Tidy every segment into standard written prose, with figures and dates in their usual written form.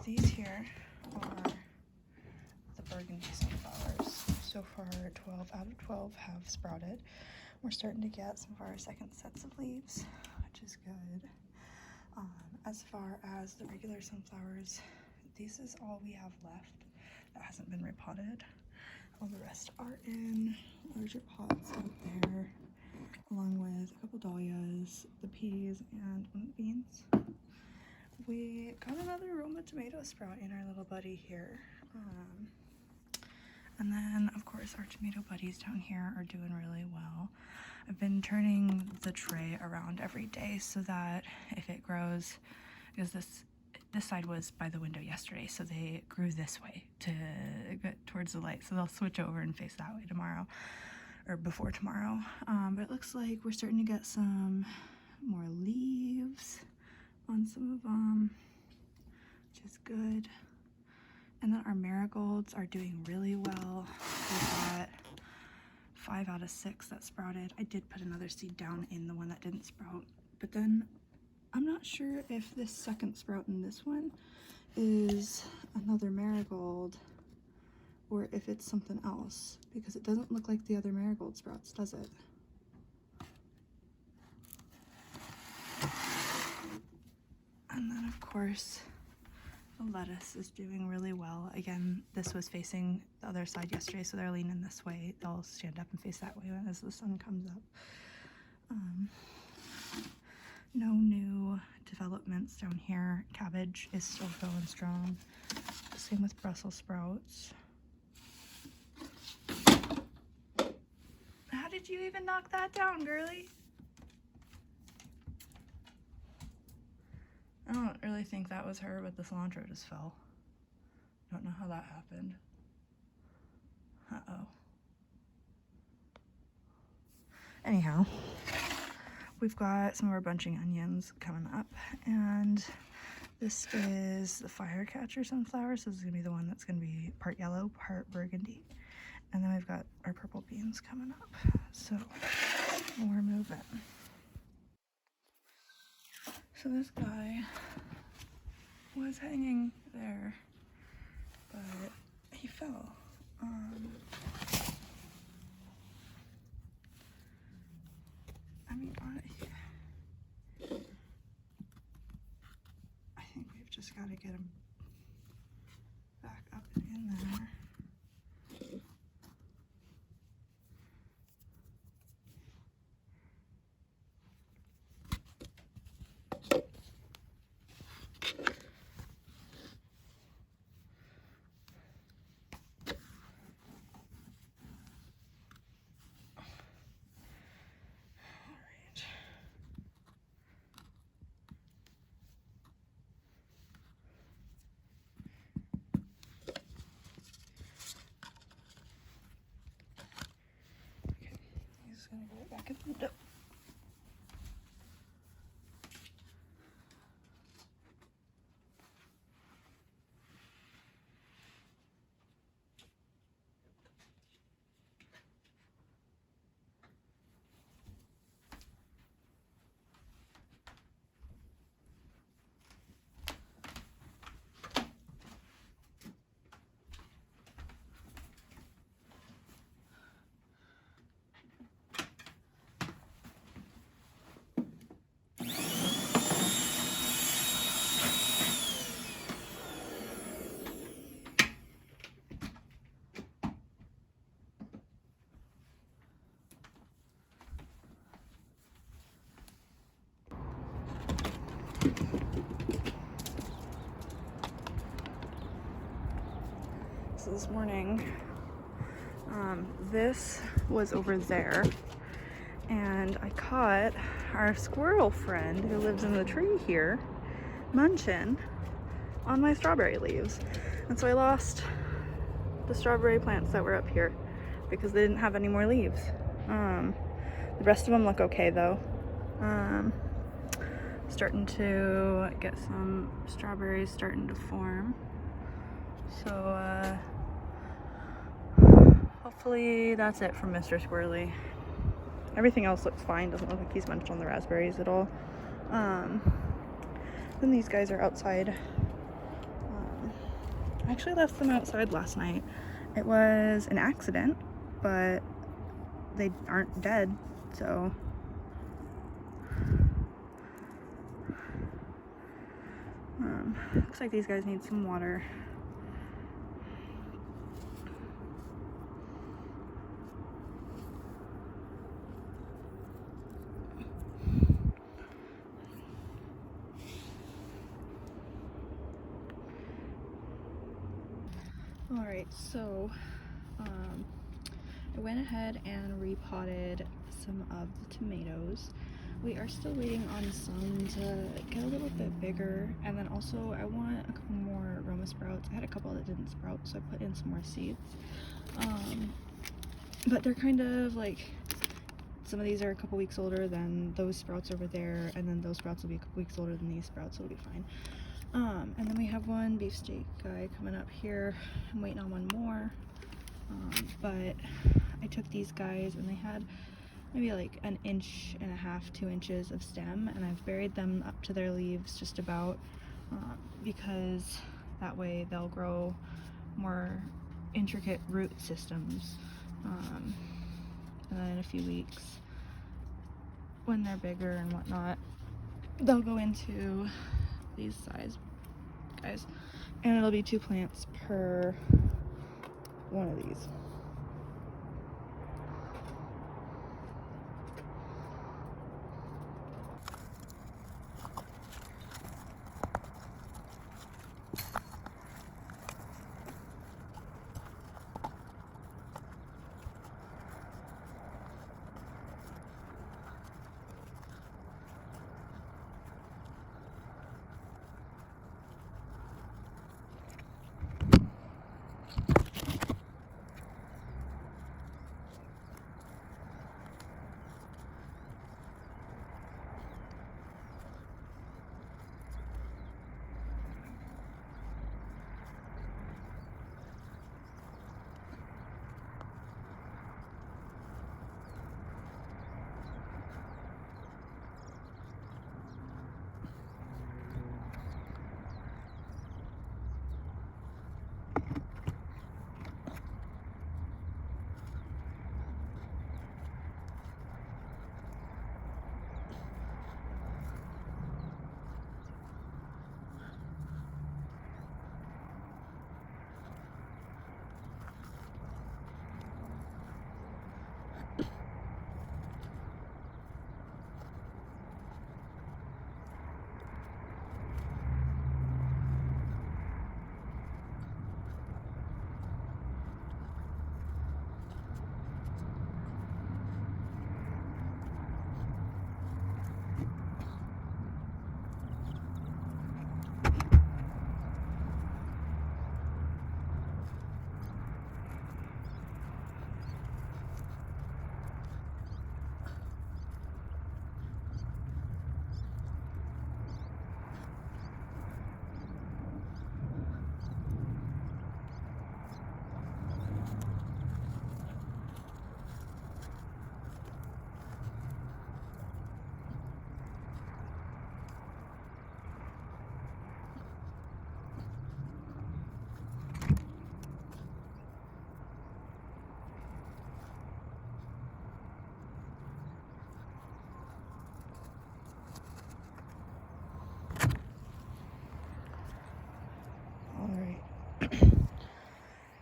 these here are the burgundy sunflowers. So far, 12 out of 12 have sprouted. We're starting to get some of our second sets of leaves, which is good. As far as the regular sunflowers, this is all we have left that hasn't been repotted. All the rest are in larger pots out there, along with a couple dahlias, the peas, and beans. We got another Roma tomato sprout in our little buddy here. And then, of course, our tomato buddies down here are doing really well. I've been turning the tray around every day so that if it grows, because this side was by the window yesterday, so they grew this way to get towards the light. So they'll switch over and face that way tomorrow, or before tomorrow. But it looks like we're starting to get some more leaves on some of them, which is good. And then our marigolds are doing really well. We got 5 out of 6 that sprouted. I did put another seed down in the one that didn't sprout, but then I'm not sure if this second sprout in this one is another marigold or if it's something else, because it doesn't look like the other marigold sprouts, does it? And then, of course, the lettuce is doing really well. Again, this was facing the other side yesterday, so they're leaning this way. They'll stand up and face that way as the sun comes up. No new developments down here. Cabbage is still going strong. Same with Brussels sprouts. How did you even knock that down, girly? I don't really think that was her, but the cilantro just fell. Don't know how that happened. Uh-oh. Anyhow, we've got some of our bunching onions coming up, and this is the Firecatcher sunflower, so this is gonna be the one that's gonna be part yellow, part burgundy. And then we've got our purple beans coming up. So we're moving. So this guy was hanging there, but he fell. I mean, I think we've just got to get him back up and in there. Gonna get it back in the window. So this morning, this was over there, and I caught our squirrel friend who lives in the tree here munching on my strawberry leaves. And so I lost the strawberry plants that were up here because they didn't have any more leaves. The rest of them look okay though. Starting to get some strawberries starting to form. So hopefully that's it from Mr. Squirrely. Everything else looks fine. Doesn't look like he's munched on the raspberries at all. Then these guys are outside I actually left them outside last night. It was an accident, but they aren't dead, so looks like these guys need some water. Alright, so I went ahead and repotted some of the tomatoes. We are still waiting on some to get a little bit bigger, and then also I want a couple more Roma sprouts. I had a couple that didn't sprout, so I put in some more seeds. But they're kind of like, some of these are a couple weeks older than those sprouts over there, and then those sprouts will be a couple weeks older than these sprouts, so it'll be fine. And then we have one beefsteak guy coming up here. I'm waiting on one more. But I took these guys and they had maybe like 1.5 inches, 2 inches of stem, and I've buried them up to their leaves just about, because that way they'll grow more intricate root systems. And then in a few weeks, when they're bigger and whatnot, they'll go into these size guys, and it'll be 2 plants per one of these.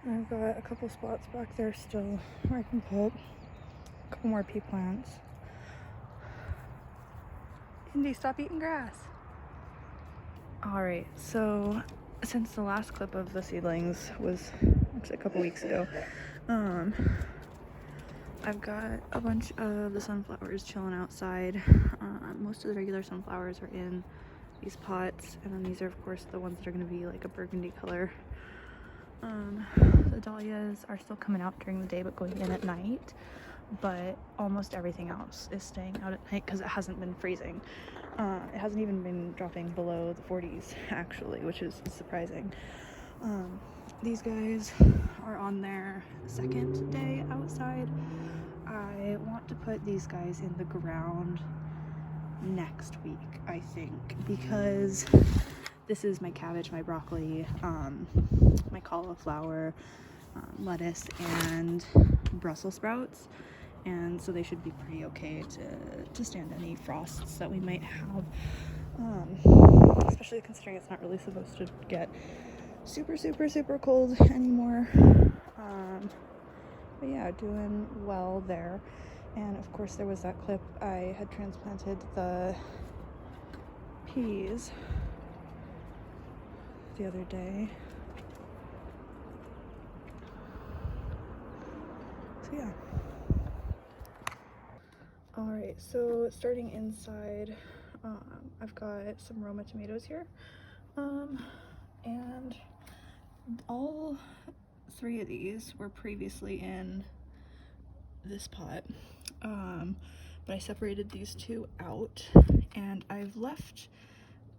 I've got a couple spots back there still where I can put a couple more pea plants. Indy, stop eating grass. Alright, so since the last clip of the seedlings was actually a couple weeks ago, I've got a bunch of the sunflowers chilling outside. Most of the regular sunflowers are in these pots, and then these are of course the ones that are going to be like a burgundy color. The dahlias are still coming out during the day but going in at night, but almost everything else is staying out at night because it hasn't been freezing. It hasn't even been dropping below the 40s actually, which is surprising. These guys are on their second day outside. I want to put these guys in the ground next week, I think, because this is my cabbage, my broccoli, my cauliflower, lettuce, and Brussels sprouts. And so they should be pretty okay to stand any frosts that we might have, especially considering it's not really supposed to get super cold anymore. But yeah, doing well there. And of course there was that clip, I had transplanted the peas the other day. So yeah. Alright, so starting inside, I've got some Roma tomatoes here, and all 3 of these were previously in this pot, but I separated these 2 out, and I've left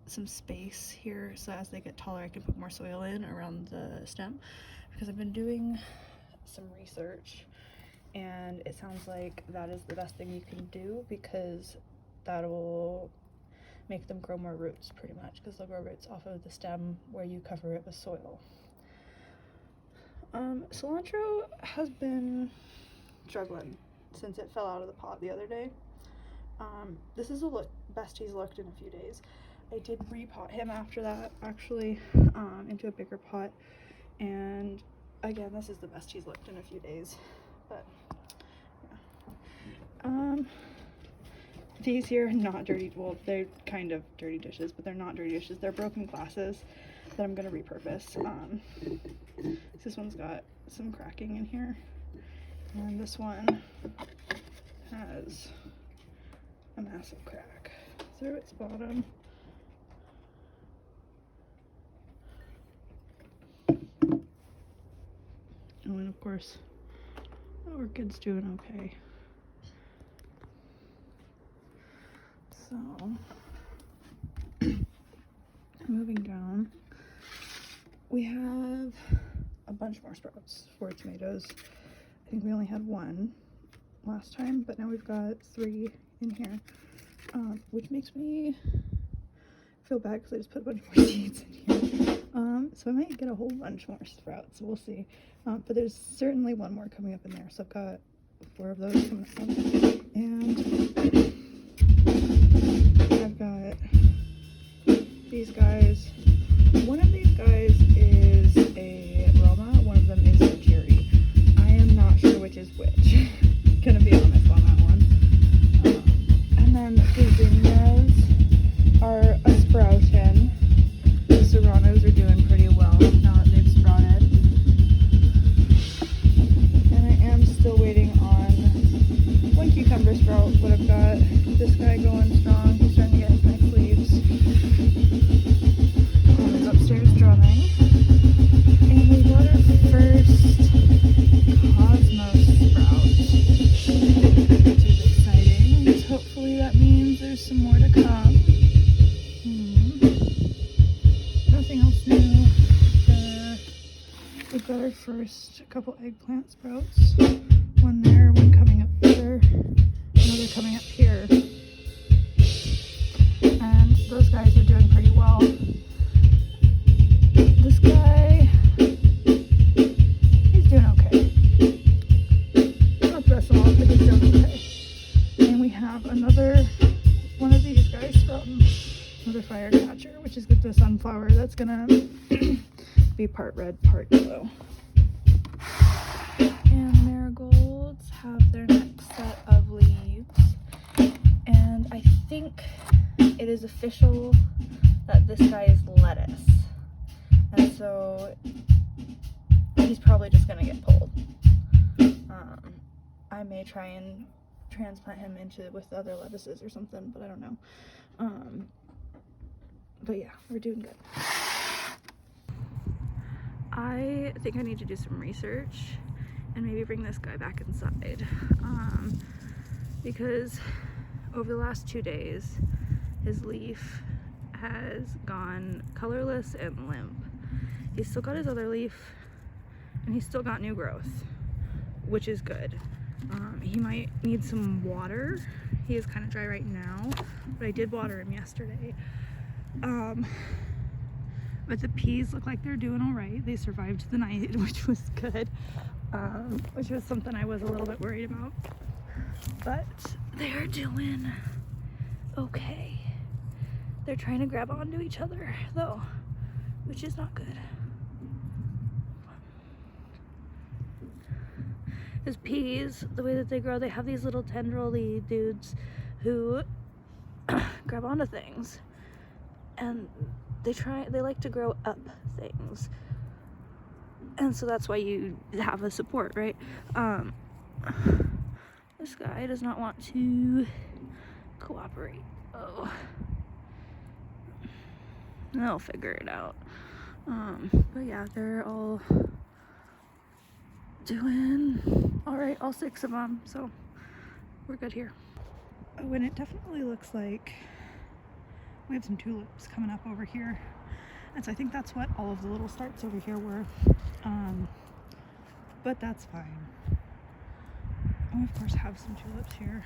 some space here so as they get taller I can put more soil in around the stem, because I've been doing some research and it sounds like that is the best thing you can do, because that will make them grow more roots pretty much, because they'll grow roots off of the stem where you cover it with soil. Cilantro has been struggling since it fell out of the pot the other day. This is the best he's looked in a few days. I did repot him after that, actually, into a bigger pot, and again, this is the best he's looked in a few days. But yeah. These here are not dirty, well, they're kind of dirty dishes, but they're not dirty dishes. They're broken glasses that I'm gonna repurpose. This one's got some cracking in here, and this one has a massive crack through its bottom. Oh, and of course, the orchid's doing okay. So, moving down, we have a bunch more sprouts for tomatoes. I think we only had 1 last time, but now we've got 3 in here, which makes me feel bad because I just put a bunch more seeds in here. So I might get a whole bunch more sprouts, we'll see. But there's certainly 1 more coming up in there, so I've got 4 of those coming up. And I've got these guys. One of these guys is a Roma, one of them is a Cherry. I am not sure which is which. Gonna be honest on that one. And then the zinnias are a sproutin'. The serranos are doing pretty well now that they've sprouted. And I am still waiting on 1 cucumber sprout, but I've got this guy going strong. He's starting to get his nice leaves. He's upstairs drumming. And we got our first cosmos sprout, which is exciting. Hopefully that means there's some more to come. Nothing else new. We've got our first couple eggplant sprouts. 1 there, 1 coming up there, another coming up here. And those guys are doing pretty well. This guy, he's doing okay. Not the best of all, but he's doing okay. And we have another one of these guys sprouting, another firecatcher, which is good to sunflower. That's gonna be part red, part yellow. And marigolds have their next set of leaves. And I think it is official that this guy is lettuce. And so he's probably just gonna get pulled. I may try and transplant him with other lettuces or something, but I don't know. But yeah, we're doing good. I think I need to do some research and maybe bring this guy back inside, because over the last 2 days his leaf has gone colorless and limp. He's still got his other leaf and he's still got new growth, which is good. He might need some water. He is kind of dry right now, but I did water him yesterday. But the peas look like they're doing all right. They survived the night, which was good, which was something I was a little bit worried about. But they're doing okay. They're trying to grab onto each other, though, which is not good. Because peas, the way that they grow, they have these little tendril-y dudes who grab onto things, and they like to grow up things, and so that's why you have a support, right? This guy does not want to cooperate. Oh, they'll figure it out. But yeah, they're all doing all right, all 6 of them, so we're good here. Oh, and it definitely looks like we have some tulips coming up over here, and so I think that's what all of the little starts over here were, but that's fine. And we of course have some tulips here.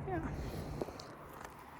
Yeah.